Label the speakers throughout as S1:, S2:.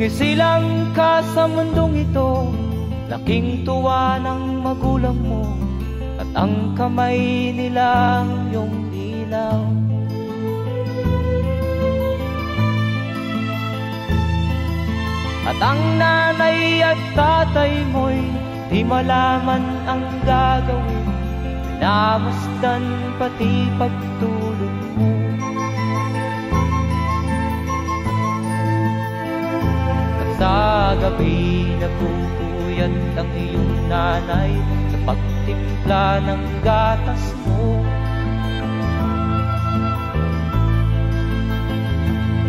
S1: Sumisilang ka sa mundong ito, laking tuwa ng magulang mo, at ang kamay nila iyong ilaw. At ang nanay at tatay mo'y di malaman ang gagawin, minamasdan pati pagtulog mo. Sa gabi nagpupuyat ang iyong nanay sa pagtimpla ng gatas mo.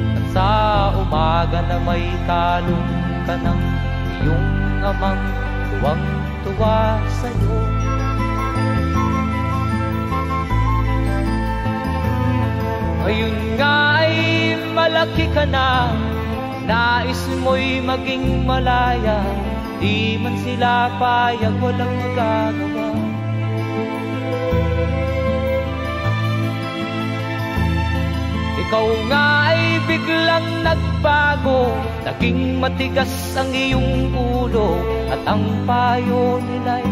S1: At sa umaga na may talong ka ng iyong amang tuwang-tuwa sa'yo. Ngayon nga ay malaki ka na, nais mo'y maging malaya, di man sila payag, walang magagawa. Ikaw nga ay biglang nagbago, naging matigas ang iyong ulo, at ang payo nila'y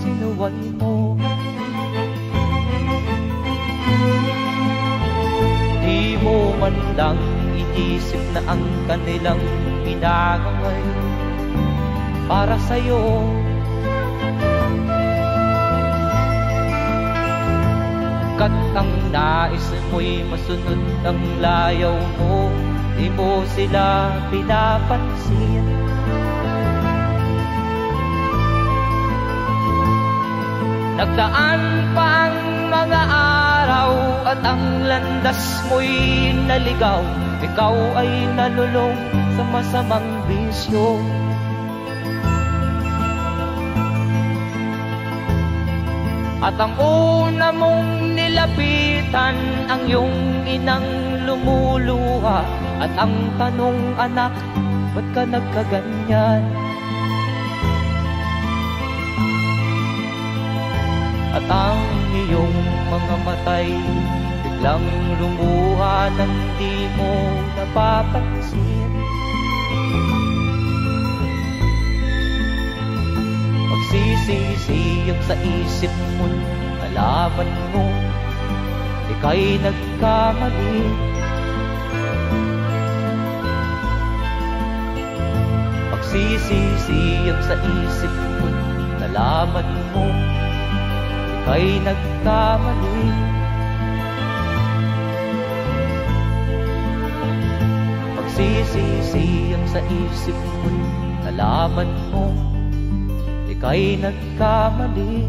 S1: sinuway mo. Di mo man lang iisip na ang kanilang ginagaway para sa'yo. Kat ang nais mo'y masunod ang layaw mo, di mo sila pinapansin. Nagdaan pa ang mga araw at ang landas mo'y naligaw, ikaw ay nalulong sa masamang bisyo. At ang una mong nilapitan ang iyong inang lumuluha, at ang tanong, anak, ba't ka nagkaganyan? At ang iyong mga matay biglang lumuha nang di mo napapansin. Magsisisiyag sa isip mo, nalaman mo ika'y nagkamali. Magsisisiyag sa isip mo, nalaman mo ika'y nagkamali. Magsisisiyag sa isip mo, nalaman mo ika'y nagkamali.